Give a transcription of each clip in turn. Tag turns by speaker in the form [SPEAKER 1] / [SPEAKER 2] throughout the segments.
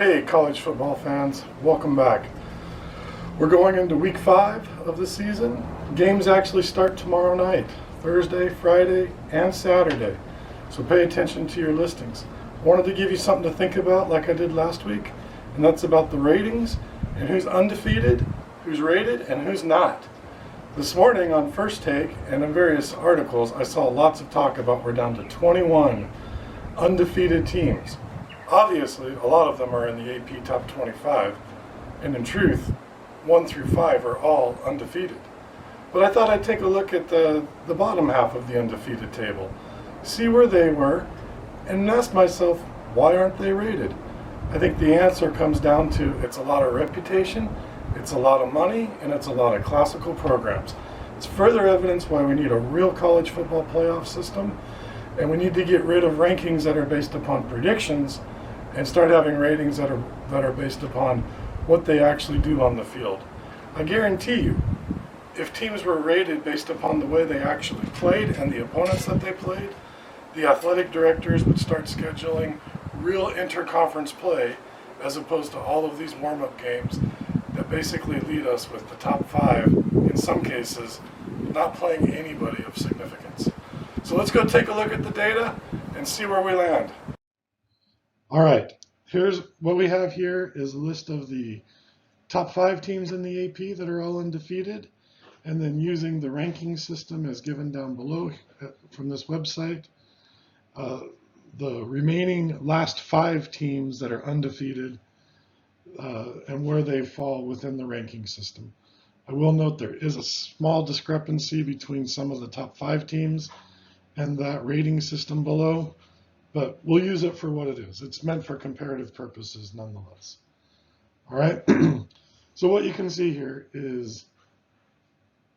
[SPEAKER 1] Hey, college football fans, welcome back. We're going into week 5 of the season. Games actually start tomorrow night, Thursday, Friday, and Saturday. So pay attention to your listings. I wanted to give you something to think about like I did last week, and that's about the ratings and who's undefeated, who's rated, and who's not. This morning on First Take and in various articles, I saw lots of talk about we're down to 21 undefeated teams. Obviously, a lot of them are in the AP Top 25, and in truth, 1 through 5 are all undefeated. But I thought I'd take a look at the bottom half of the undefeated table, see where they were, and ask myself, why aren't they rated? I think the answer comes down to it's a lot of reputation, it's a lot of money, and it's a lot of classical programs. It's further evidence why we need a real college football playoff system, and we need to get rid of rankings that are based upon predictions and start having ratings that are based upon what they actually do on the field. I guarantee you, if teams were rated based upon the way they actually played and the opponents that they played, the athletic directors would start scheduling real interconference play as opposed to all of these warm-up games that basically lead us with the top 5, in some cases, not playing anybody of significance. So let's go take a look at the data and see where we land. All right, here's what we have here is a list of the top 5 teams in the AP that are all undefeated, and then using the ranking system as given down below from this website, the remaining last 5 teams that are undefeated and where they fall within the ranking system. I will note there is a small discrepancy between some of the top 5 teams and that rating system below, but we'll use it for what it is. It's meant for comparative purposes nonetheless. All right, so what you can see here is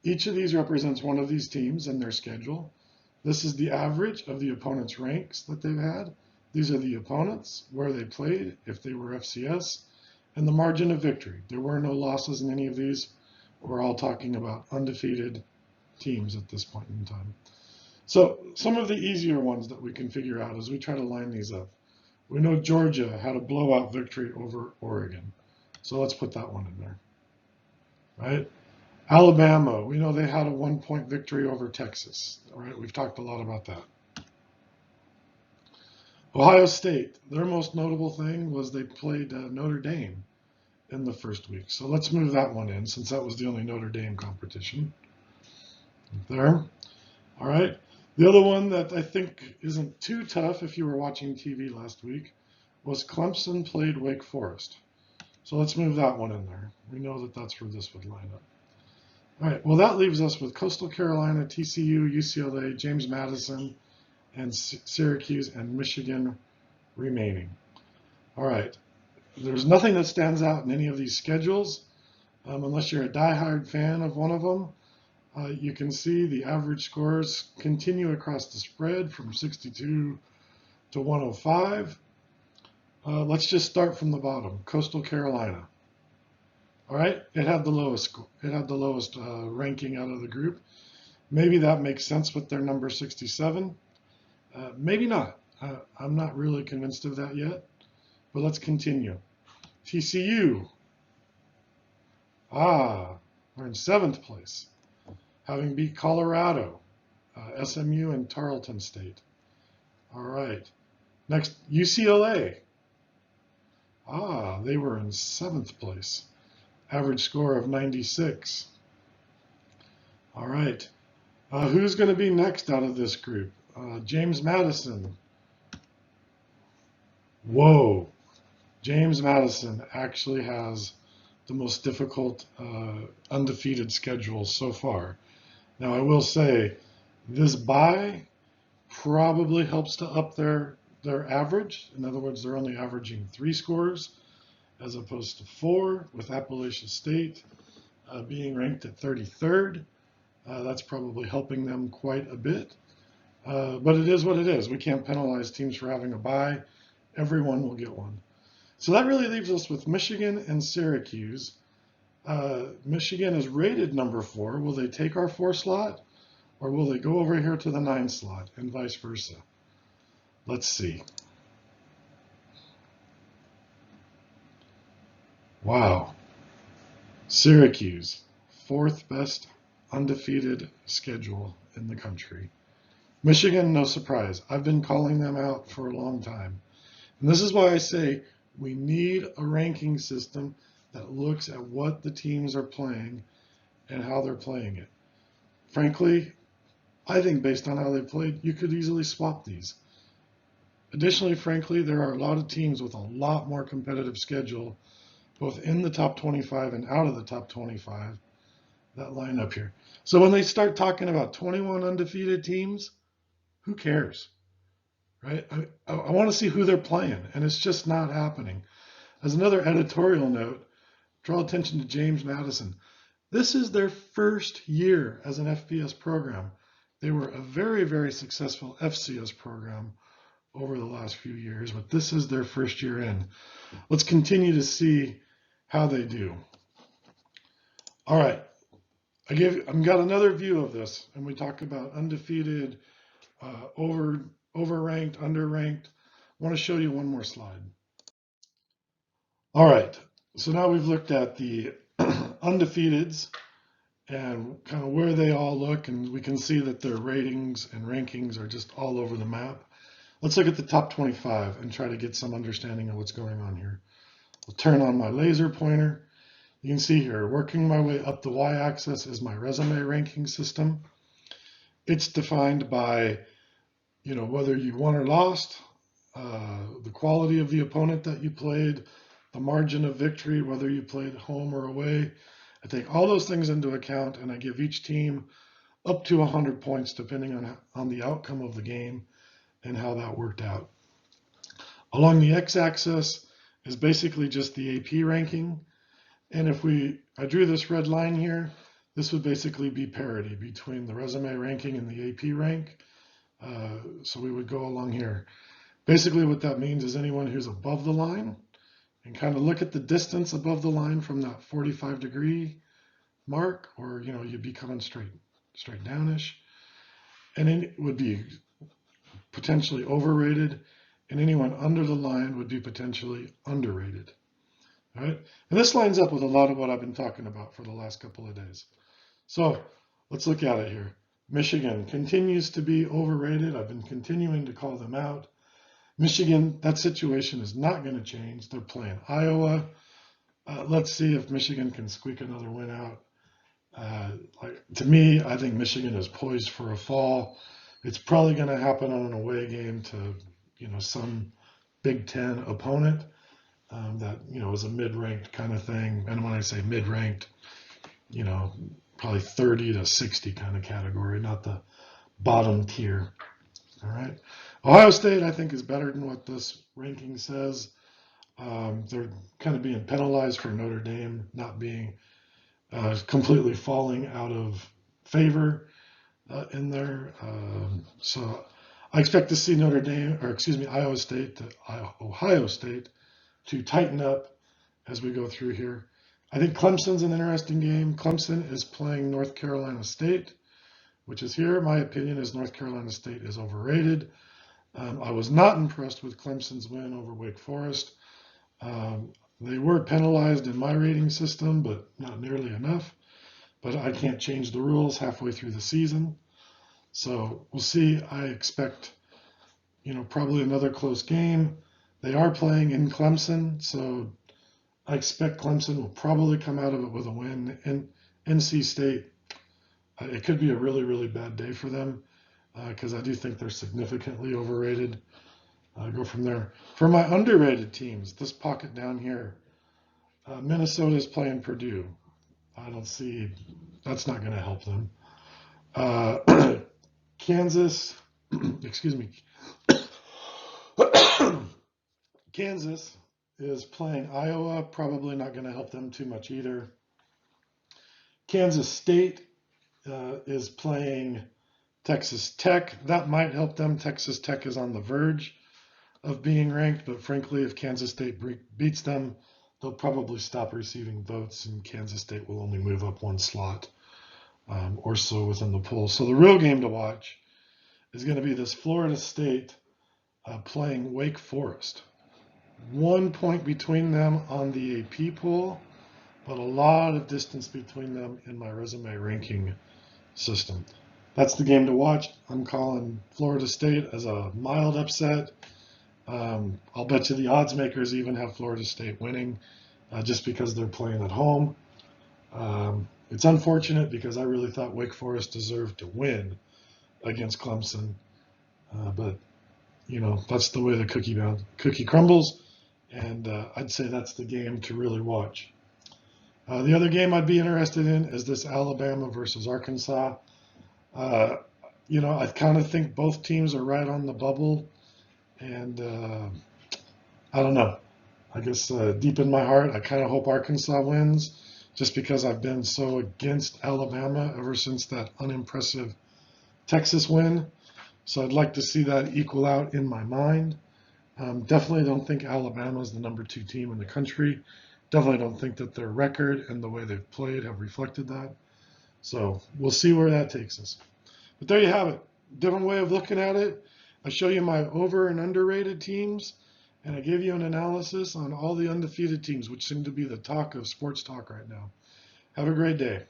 [SPEAKER 1] each of these represents one of these teams and their schedule. This is the average of the opponent's ranks that they've had. These are the opponents, where they played, if they were FCS, and the margin of victory. There were no losses in any of these. We're all talking about undefeated teams at this point in time. So some of the easier ones that we can figure out as we try to line these up. We know Georgia had a blowout victory over Oregon. So let's put that one in there, right? Alabama, we know they had a 1-point victory over Texas. All right, we've talked a lot about that. Ohio State, their most notable thing was they played Notre Dame in the first week. So let's move that one in since that was the only Notre Dame competition. There. All right. The other one that I think isn't too tough if you were watching TV last week was Clemson played Wake Forest. So let's move that one in there. We know that that's where this would line up. All right, well, that leaves us with Coastal Carolina, TCU, UCLA, James Madison, and Syracuse and Michigan remaining. All right, there's nothing that stands out in any of these schedules unless you're a diehard fan of one of them. You can see the average scores continue across the spread from 62 to 105. Let's just start from the bottom. Coastal Carolina. All right, it had the lowest ranking out of the group. Maybe that makes sense with their number 67. Maybe not. I'm not really convinced of that yet. But let's continue. TCU. They're in 7th place, having beat Colorado, SMU, and Tarleton State. All right. Next, UCLA. They were in 7th place. Average score of 96. All right. Who's going to be next out of this group? James Madison. Whoa. James Madison actually has the most difficult undefeated schedule so far. Now, I will say this bye probably helps to up their average. In other words, they're only averaging 3 scores as opposed to 4, with Appalachian State being ranked at 33rd. That's probably helping them quite a bit. But it is what it is. We can't penalize teams for having a bye. Everyone will get one. So that really leaves us with Michigan and Syracuse. Michigan is rated number 4. Will they take our 4 slot, or will they go over here to the 9 slot, and vice versa? Let's see. Wow. Syracuse, fourth best undefeated schedule in the country. Michigan, no surprise. I've been calling them out for a long time. And this is why I say we need a ranking system that looks at what the teams are playing and how they're playing it. Frankly, I think based on how they played, you could easily swap these. Additionally, frankly, there are a lot of teams with a lot more competitive schedule, both in the top 25 and out of the top 25, that line up here. So when they start talking about 21 undefeated teams, who cares, right? I want to see who they're playing, and it's just not happening. As another editorial note, draw attention to James Madison. This is their first year as an FBS program. They were a very, very successful FCS program over the last few years, but this is their first year in. Let's continue to see how they do. All right, I've got another view of this, and we talk about undefeated, overranked, underranked. I want to show you one more slide. All right, so now we've looked at the undefeateds and kind of where they all look, and we can see that their ratings and rankings are just all over the map. Let's look at the top 25 and try to get some understanding of what's going on here. I'll turn on my laser pointer. You can see here, working my way up the y-axis is my resume ranking system. It's defined by, whether you won or lost, the quality of the opponent that you played, the margin of victory, whether you played home or away. I take all those things into account, and I give each team up to 100 points depending on the outcome of the game and how that worked out. Along the x-axis is basically just the AP ranking. And if I drew this red line here, this would basically be parity between the resume ranking and the AP rank. So we would go along here. Basically what that means is anyone who's above the line, and kind of look at the distance above the line from that 45-degree mark, or you'd be coming straight downish, and it would be potentially overrated, and anyone under the line would be potentially underrated. All right, and this lines up with a lot of what I've been talking about for the last couple of days. So let's look at it here. Michigan continues to be overrated. I've been continuing to call them out. Michigan, that situation is not going to change. They're playing Iowa. Let's see if Michigan can squeak another win out. To me, I think Michigan is poised for a fall. It's probably going to happen on an away game to, some Big Ten opponent that, is a mid-ranked kind of thing. And when I say mid-ranked, probably 30 to 60 kind of category, not the bottom tier. All right. Ohio State, I think, is better than what this ranking says. They're kind of being penalized for Notre Dame not being completely falling out of favor in there. So I expect to see Ohio State to tighten up as we go through here. I think Clemson's an interesting game. Clemson is playing North Carolina State, which is here. My opinion is North Carolina State is overrated. I was not impressed with Clemson's win over Wake Forest. They were penalized in my rating system, but not nearly enough. But I can't change the rules halfway through the season. So we'll see. I expect, probably another close game. They are playing in Clemson, so I expect Clemson will probably come out of it with a win. And NC State, it could be a really, really bad day for them because I do think they're significantly overrated. Go from there. For my underrated teams, this pocket down here, Minnesota is playing Purdue. I don't see, that's not going to help them. Kansas, excuse me. Kansas is playing Iowa, probably not going to help them too much either. Kansas State is playing Texas Tech. That might help them. Texas Tech is on the verge of being ranked, but frankly, if Kansas State beats them, they'll probably stop receiving votes, and Kansas State will only move up one slot or so within the poll. So the real game to watch is going to be this Florida State playing Wake Forest. 1 point between them on the AP poll, but a lot of distance between them in my resume ranking system. That's the game to watch. I'm calling Florida State as a mild upset. I'll bet you the odds makers even have Florida State winning just because they're playing at home. It's unfortunate because I really thought Wake Forest deserved to win against Clemson, but that's the way the cookie crumbles, and I'd say that's the game to really watch. The other game I'd be interested in is this Alabama versus Arkansas. Uh, I kind of think both teams are right on the bubble, and I don't know. I guess deep in my heart, I kind of hope Arkansas wins, just because I've been so against Alabama ever since that unimpressive Texas win. So I'd like to see that equal out in my mind. Definitely don't think Alabama is the number 2 team in the country. Definitely don't think that their record and the way they've played have reflected that. So we'll see where that takes us. But there you have it. Different way of looking at it. I show you my over and underrated teams, and I give you an analysis on all the undefeated teams, which seem to be the talk of sports talk right now. Have a great day.